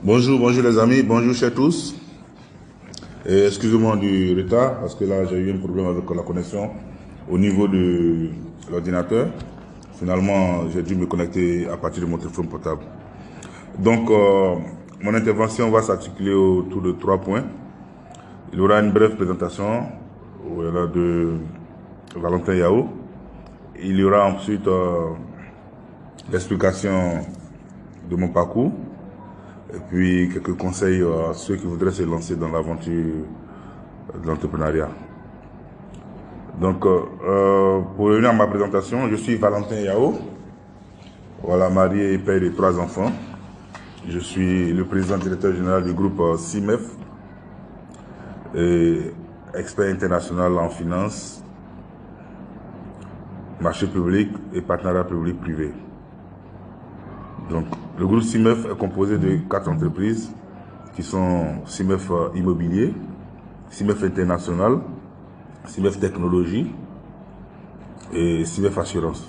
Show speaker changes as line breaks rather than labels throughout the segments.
Bonjour les amis, bonjour chez tous. Et excusez-moi du retard parce que là j'ai eu un problème avec la connexion au niveau de l'ordinateur. Finalement, j'ai dû me connecter à partir de mon téléphone portable. Donc, mon intervention va s'articuler autour de 3 points. Il y aura une brève présentation de Valentin Yao. Il y aura ensuite l'explication de mon parcours. Et puis quelques conseils à ceux qui voudraient se lancer dans l'aventure de l'entrepreneuriat. Donc, pour revenir à ma présentation, je suis Valentin Yao. Voilà, marié et père de 3 enfants. Je suis le président directeur général du groupe CIMEF, et expert international en finance, marché public et partenariat public-privé. Donc, le groupe CIMEF est composé de 4 entreprises qui sont CIMEF Immobilier, CIMEF International, CIMEF Technologie et CIMEF Assurance.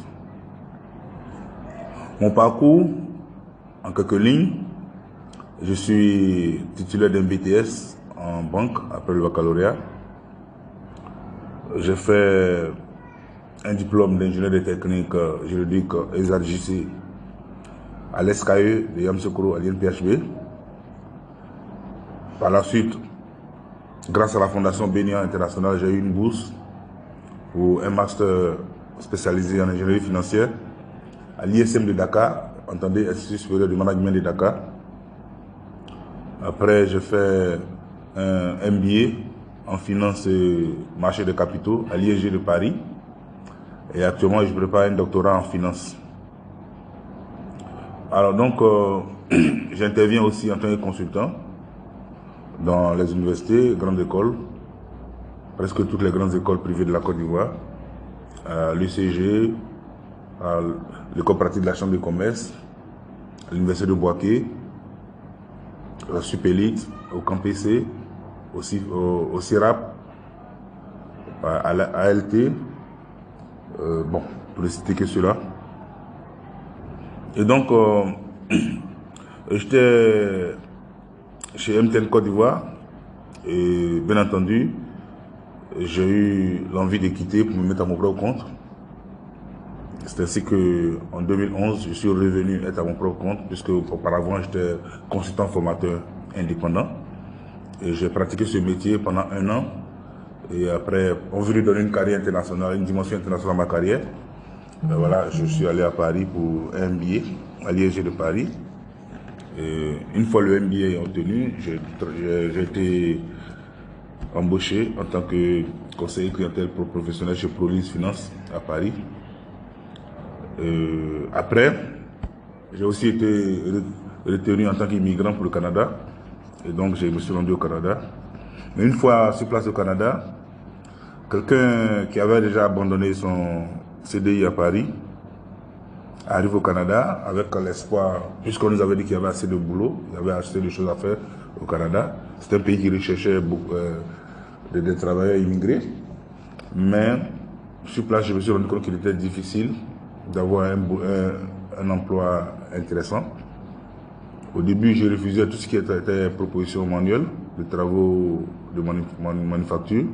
Mon parcours, en quelques lignes, je suis titulaire d'un BTS en banque après le baccalauréat. J'ai fait un diplôme d'ingénieur de technique juridique ESAJC à l'SKE de Yamoussoukro à l'INPHB. Par la suite, grâce à la Fondation Bénia International, j'ai eu une bourse pour un master spécialisé en ingénierie financière à l'ISM de Dakar, entendez, Institut supérieur du management de Dakar. Après, j'ai fait un MBA en finance et marché de capitaux à l'IEG de Paris. Et actuellement, je prépare un doctorat en finance. Alors donc, j'interviens aussi en tant que consultant dans les universités, grandes écoles, presque toutes les grandes écoles privées de la Côte d'Ivoire, à l'UCG, à l'école pratique de la Chambre de commerce, à l'université de Bouaké, à la Supélite, au CAMPC, au CIRAP, à la ALT, bon, pour ne citer que cela. Et donc, j'étais chez MTN Côte d'Ivoire et bien entendu, j'ai eu l'envie de quitter pour me mettre à mon propre compte. C'est ainsi qu'en 2011, je suis revenu être à mon propre compte, puisque auparavant, j'étais consultant formateur indépendant. Et j'ai pratiqué ce métier pendant 1 an. Et après, on voulait donner une carrière internationale, une dimension internationale à ma carrière. Et voilà, je suis allé à Paris pour un MBA, à l'IEG de Paris. Et une fois le MBA obtenu, j'ai été embauché en tant que conseiller clientèle professionnel chez Prolis Finance à Paris. Après, j'ai aussi été retenu en tant qu'immigrant pour le Canada. Et donc, je me suis rendu au Canada. Mais une fois sur place au Canada, quelqu'un qui avait déjà abandonné son CDI à Paris arrive au Canada avec l'espoir, puisqu'on nous avait dit qu'il y avait assez de boulot, il y avait assez de choses à faire au Canada. C'est un pays qui recherchait beaucoup des travailleurs immigrés. Mais sur place, je me suis rendu compte qu'il était difficile d'avoir un emploi intéressant. Au début, j'ai refusé tout ce qui était proposition manuelle, de travaux de manufacture.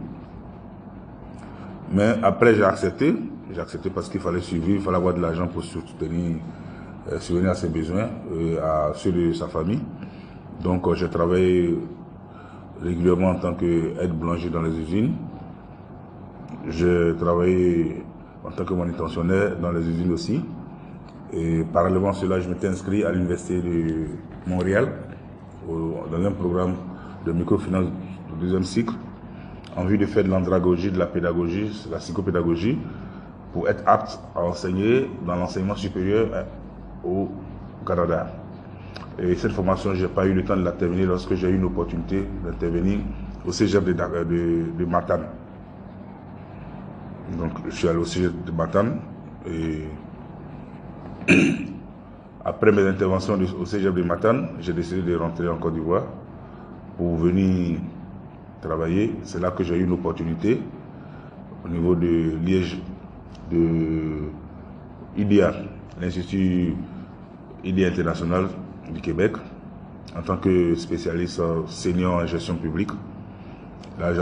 Mais après, j'ai accepté. J'ai accepté parce qu'il fallait survivre, il fallait avoir de l'argent pour subvenir à ses besoins, à ceux de sa famille. Donc, j'ai travaillé régulièrement en tant qu'aide boulanger dans les usines. J'ai travaillé en tant que manutentionnaire dans les usines aussi. Et parallèlement à cela, je m'étais inscrit à l'université de Montréal dans un programme de microfinance du 2e cycle en vue de faire de l'andragogie, de la pédagogie, de la psychopédagogie pour être apte à enseigner dans l'enseignement supérieur au Canada. Et cette formation, je n'ai pas eu le temps de la terminer lorsque j'ai eu une opportunité d'intervenir au cégep de Matane. Donc, je suis allé au cégep de Matane et après mes interventions au cégep de Matane, j'ai décidé de rentrer en Côte d'Ivoire pour venir travailler. C'est là que j'ai eu une opportunité au niveau de Liège, de IDEA, l'Institut IDEA International du Québec, en tant que spécialiste senior en gestion publique. Là,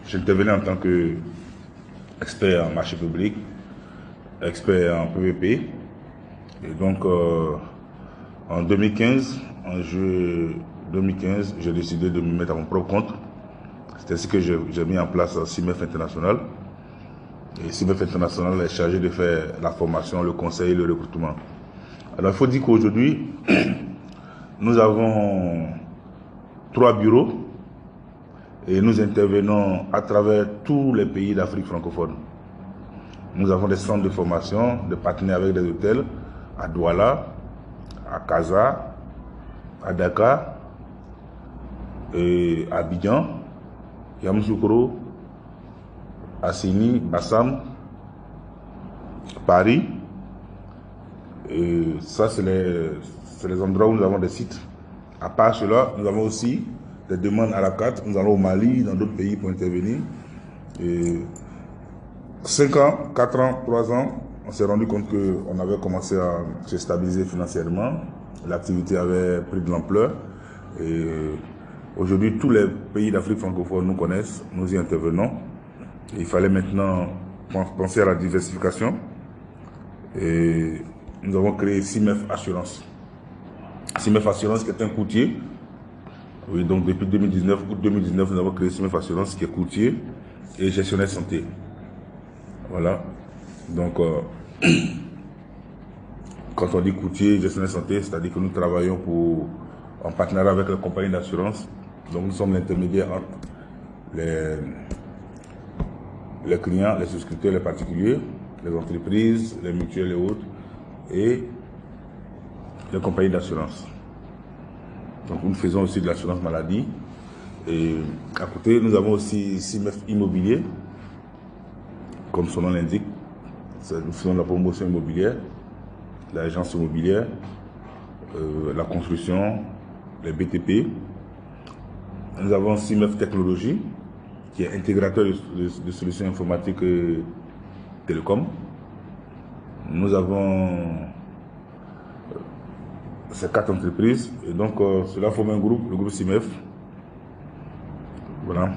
j'intervenais en tant qu'expert en marché public, expert en PVP. Et donc, en 2015, en juillet 2015, j'ai décidé de me mettre à mon propre compte. C'est ainsi que j'ai mis en place CIMEF International. Et CIMEF International est chargé de faire la formation, le conseil et le recrutement. Alors, il faut dire qu'aujourd'hui, nous avons 3 bureaux et nous intervenons à travers tous les pays d'Afrique francophone. Nous avons des centres de formation, des partenaires avec des hôtels à Douala, à Casa, à Dakar, et à Abidjan, Yamoussoukro, Assini, Bassam, Paris. Et ça, c'est les endroits où nous avons des sites. À part cela, nous avons aussi des demandes à la carte. Nous allons au Mali, dans d'autres pays pour intervenir. Et 5 ans, 4 ans, 3 ans, on s'est rendu compte qu'on avait commencé à se stabiliser financièrement. L'activité avait pris de l'ampleur. Et aujourd'hui, tous les pays d'Afrique francophone nous connaissent, nous y intervenons. Et il fallait maintenant penser à la diversification. Et nous avons créé CIMEF Assurance. CIMEF Assurance qui est un courtier. Oui, donc depuis 2019, août 2019, nous avons créé CIMEF Assurance qui est courtier et gestionnaire santé. Voilà. Donc, quand on dit courtier, gestionnaire santé, c'est-à-dire que nous travaillons en partenariat avec les compagnies d'assurance. Donc, nous sommes l'intermédiaire entre les clients, les souscripteurs, les particuliers, les entreprises, les mutuelles et autres, et les compagnies d'assurance. Donc, nous faisons aussi de l'assurance maladie. Et à côté, nous avons aussi CIMEF Immobilier, comme son nom l'indique. Nous faisons la promotion immobilière, l'agence immobilière, la construction, les BTP. Nous avons CIMEF Technologie, qui est intégrateur de solutions informatiques télécom. Nous avons ces 4 entreprises, et donc cela forme un groupe, le groupe CIMEF. Voilà.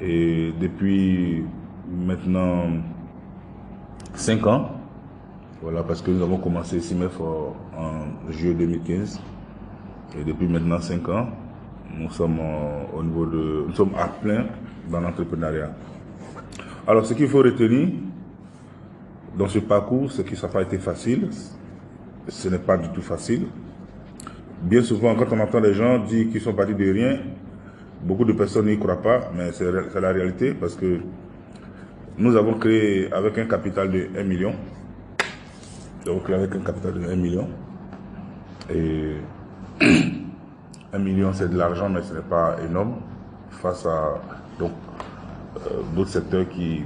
Et depuis maintenant 5 ans, voilà, parce que nous avons commencé CIMEF en juillet 2015, et depuis maintenant 5 ans, nous sommes nous sommes à plein dans l'entrepreneuriat. Alors, ce qu'il faut retenir dans ce parcours, c'est que ça n'a pas été facile. Ce n'est pas du tout facile. Bien souvent, quand on entend les gens dire qu'ils sont partis de rien, beaucoup de personnes n'y croient pas, mais c'est la réalité, parce que nous avons créé avec un capital de 1 million. Nous avons créé avec un capital de 1 million. Et 1 million, c'est de l'argent, mais ce n'est pas énorme face à d'autres secteurs qui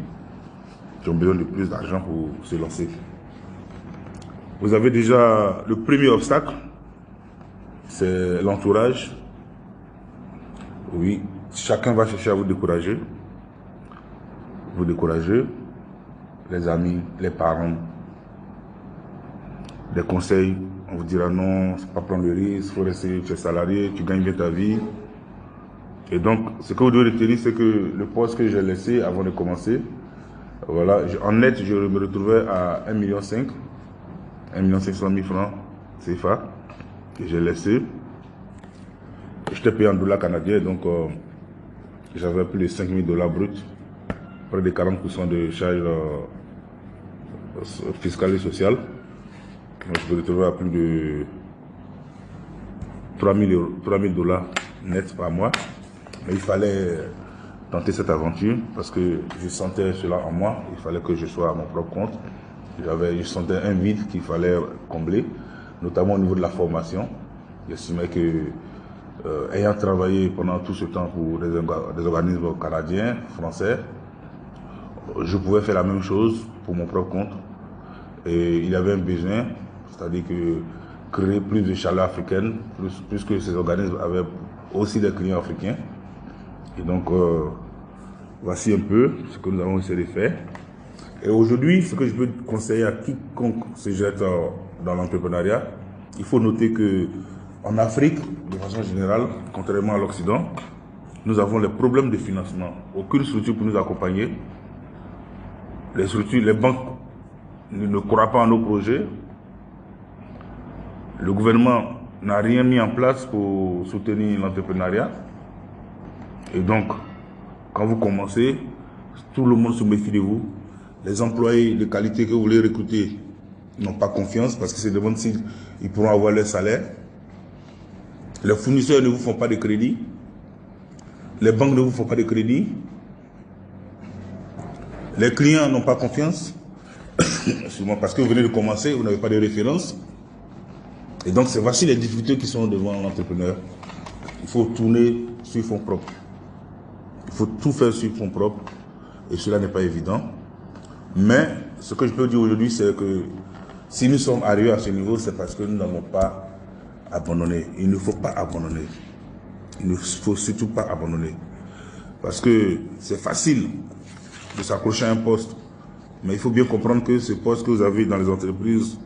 ont besoin de plus d'argent pour se lancer. Vous avez déjà le premier obstacle, c'est l'entourage. Oui, chacun va chercher à vous décourager. Les amis, les parents, des conseils. On vous dira non, c'est pas prendre le risque, il faut rester, tu es salarié, tu gagnes bien ta vie. Et donc, ce que vous devez retenir, c'est que le poste que j'ai laissé avant de commencer, voilà, en net, je me retrouvais à 1,5 million, 1 500 000 francs CFA, que j'ai laissé. J'étais payé en dollars canadiens, donc j'avais plus de 5 000 $ bruts, près de 40% de charges fiscales et sociales. Donc, je me retrouvais à plus de 3 000 $ net par mois. Mais il fallait tenter cette aventure parce que je sentais cela en moi. Il fallait que je sois à mon propre compte. Je sentais un vide qu'il fallait combler, notamment au niveau de la formation. J'estimais que, ayant travaillé pendant tout ce temps pour des organismes canadiens, français, je pouvais faire la même chose pour mon propre compte. Et il y avait un besoin, c'est-à-dire que créer plus de chaleur africaine, plus que ces organismes avaient aussi des clients africains. Et donc, voici un peu ce que nous avons essayé de faire. Et aujourd'hui, ce que je peux conseiller à quiconque se jette dans l'entrepreneuriat, il faut noter que en Afrique, de façon générale, contrairement à l'Occident, nous avons les problèmes de financement. Aucune structure pour nous accompagner. Les structures, les banques ne croient pas en nos projets. Le gouvernement n'a rien mis en place pour soutenir l'entrepreneuriat. Et donc, quand vous commencez, tout le monde se méfie de vous. Les employés de qualité que vous voulez recruter n'ont pas confiance parce que c'est demandent s'ils pourront avoir leur salaire. Les fournisseurs ne vous font pas de crédit. Les banques ne vous font pas de crédit. Les clients n'ont pas confiance. Parce que vous venez de commencer, vous n'avez pas de référence. Et donc, c'est voici les difficultés qui sont devant l'entrepreneur. Il faut tourner sur fonds propres. Il faut tout faire sur fonds propres. Et cela n'est pas évident. Mais ce que je peux dire aujourd'hui, c'est que si nous sommes arrivés à ce niveau, c'est parce que nous n'avons pas abandonné. Il ne faut pas abandonner. Il ne faut surtout pas abandonner. Parce que c'est facile de s'accrocher à un poste. Mais il faut bien comprendre que ce poste que vous avez dans les entreprises,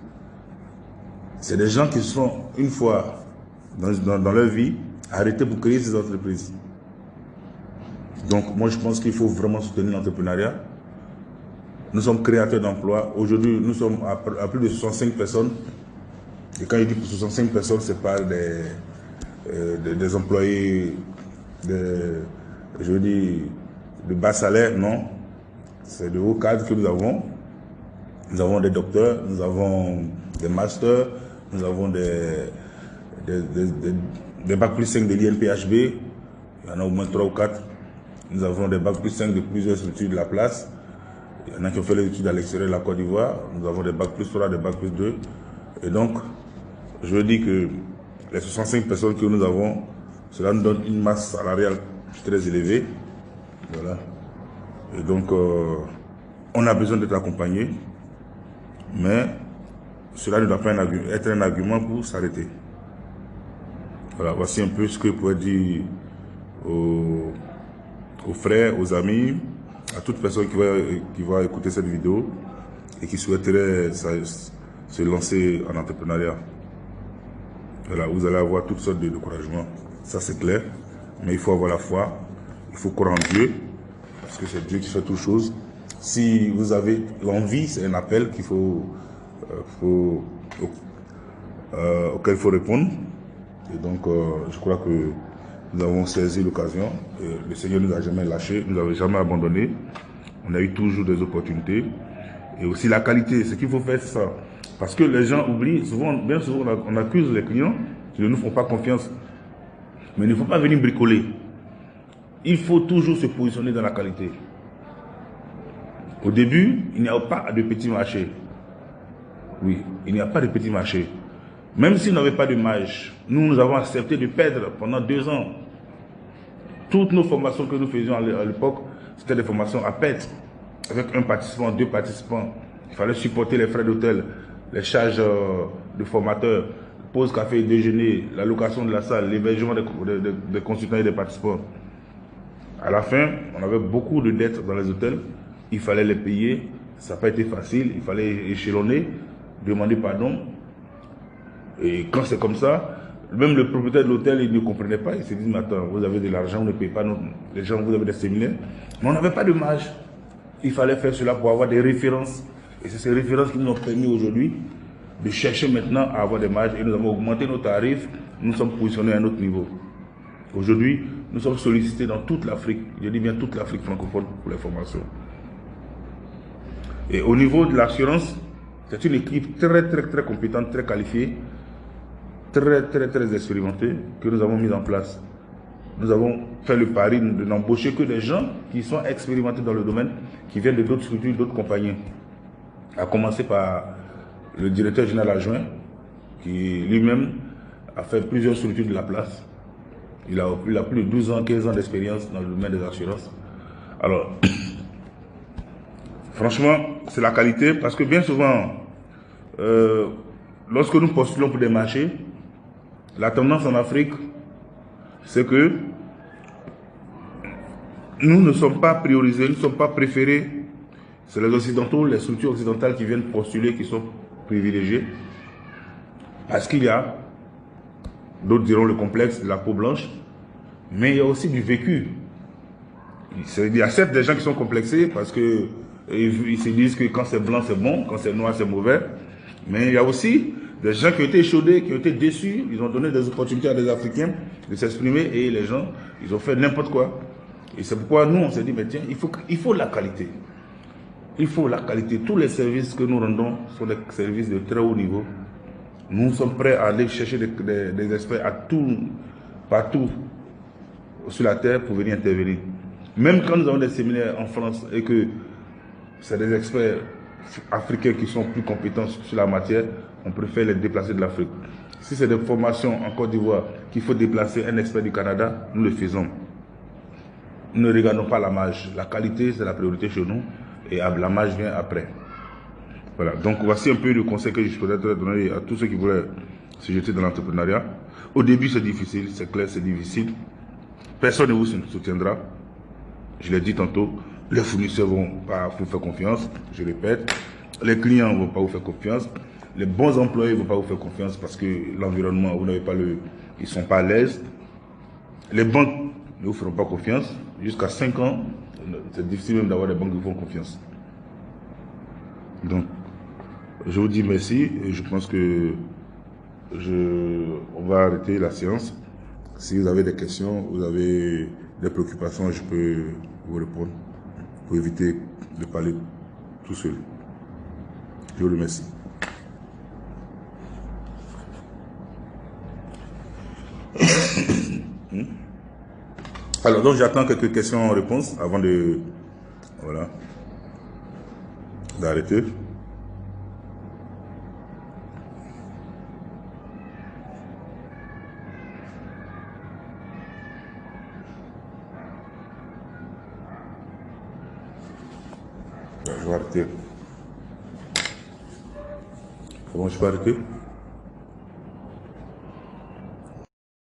c'est des gens qui sont, une fois dans leur vie, arrêtés pour créer ces entreprises. Donc moi je pense qu'il faut vraiment soutenir l'entrepreneuriat. Nous sommes créateurs d'emplois. Aujourd'hui, nous sommes à plus de 65 personnes. Et quand je dis 65 personnes, ce n'est pas des employés de bas salaire, non. C'est de hauts cadres que nous avons. Nous avons des docteurs, nous avons des masters, nous avons des bacs plus 5 de l'INPHB. Il y en a au moins 3 ou 4. Nous avons des bacs plus 5 de plusieurs structures de la place. Il y en a qui ont fait les études à l'extérieur de la Côte d'Ivoire. Nous avons des bacs plus 3, des bacs plus 2. Et donc, je veux dire que les 65 personnes que nous avons, cela nous donne une masse salariale très élevée. Voilà. Et donc, on a besoin d'être accompagné. Mais cela ne doit pas être un argument pour s'arrêter. Voilà, voici un peu ce que je pourrais dire aux frères, aux amis, à toute personne qui va écouter cette vidéo et qui souhaiterait se lancer en entrepreneuriat. Voilà, vous allez avoir toutes sortes de découragements, ça c'est clair, mais il faut avoir la foi, il faut croire en Dieu, parce que c'est Dieu qui fait toutes choses. Si vous avez l'envie, c'est un appel qu'il auquel il faut répondre. Et donc, je crois que nous avons saisi l'occasion. Le Seigneur ne nous a jamais lâchés, ne nous a jamais abandonnés. On a eu toujours des opportunités. Et aussi la qualité, ce qu'il faut faire, c'est ça. Parce que les gens oublient, bien souvent, on accuse les clients qui ne nous font pas confiance. Mais il ne faut pas venir bricoler. Il faut toujours se positionner dans la qualité. Au début, il n'y a pas de petit marché. Oui, il n'y a pas de petit marché. Même s'il n'avait pas de marge, nous avons accepté de perdre pendant 2 ans. Toutes nos formations que nous faisions à l'époque, c'était des formations à perte. Avec 1 participant, 2 participants. Il fallait supporter les frais d'hôtel, les charges de formateurs, pause café, déjeuner, la location de la salle, l'hébergement des consultants et des participants. À la fin, on avait beaucoup de dettes dans les hôtels. Il fallait les payer. Ça n'a pas été facile. Il fallait échelonner, demander pardon. Et quand c'est comme ça, même le propriétaire de l'hôtel, il ne comprenait pas. Il se dit, mais attends, vous avez de l'argent, vous ne payez pas les gens, vous avez des séminaires. Mais on n'avait pas de marge. Il fallait faire cela pour avoir des références. Et c'est ces références qui nous ont permis aujourd'hui de chercher maintenant à avoir des marges. Et nous avons augmenté nos tarifs. Nous sommes positionnés à un autre niveau. Aujourd'hui, nous sommes sollicités dans toute l'Afrique. Je dis bien toute l'Afrique francophone pour les formations. Et au niveau de l'assurance, c'est une équipe très compétente, très qualifiée, très expérimentée que nous avons mise en place. Nous avons fait le pari de n'embaucher que des gens qui sont expérimentés dans le domaine, qui viennent de d'autres structures, d'autres compagnies. À commencer par le directeur général adjoint, qui lui-même a fait plusieurs structures de la place. Il a plus de 12 ans, 15 ans d'expérience dans le domaine des assurances. Alors, franchement, c'est la qualité, parce que bien souvent, lorsque nous postulons pour des marchés, la tendance en Afrique, c'est que nous ne sommes pas priorisés, nous ne sommes pas préférés. C'est les Occidentaux, les structures occidentales qui viennent postuler, qui sont privilégiées. Parce qu'il y a D'autres diront le complexe de la peau blanche. Mais il y a aussi du vécu. Il y a certes des gens qui sont complexés parce que ils se disent que quand c'est blanc c'est bon, quand c'est noir c'est mauvais. Mais il y a aussi des gens qui ont été échaudés, qui ont été déçus. Ils ont donné des opportunités à des Africains de s'exprimer et les gens, ils ont fait n'importe quoi. Et c'est pourquoi nous on s'est dit, mais tiens, il faut la qualité. Il faut la qualité. Tous les services que nous rendons sont des services de très haut niveau. Nous sommes prêts à aller chercher des experts partout sur la terre pour venir intervenir. Même quand nous avons des séminaires en France et que c'est des experts africains qui sont plus compétents sur la matière, on préfère les déplacer de l'Afrique. Si c'est des formations en Côte d'Ivoire qu'il faut déplacer un expert du Canada, nous le faisons. Nous ne regardons pas la marge. La qualité, c'est la priorité chez nous et la marge vient après. Voilà, donc voici un peu le conseil que je pourrais donner à tous ceux qui voulaient se jeter dans l'entrepreneuriat. Au début, c'est difficile, c'est clair, c'est difficile. Personne ne vous soutiendra. Je l'ai dit tantôt, les fournisseurs ne vont pas vous faire confiance, je répète. Les clients ne vont pas vous faire confiance. Les bons employés ne vont pas vous faire confiance parce que l'environnement, vous n'avez pas ils ne sont pas à l'aise. Les banques ne vous feront pas confiance. Jusqu'à 5 ans, c'est difficile même d'avoir des banques qui vous font confiance. Donc, je vous dis merci et je pense que on va arrêter la séance. Si vous avez des questions, vous avez des préoccupations, je peux vous répondre pour éviter de parler tout seul. Je vous remercie. Alors, donc j'attends quelques questions-réponses avant de... Voilà. D'arrêter. Je vais arrêter. Comment je peux arrêter?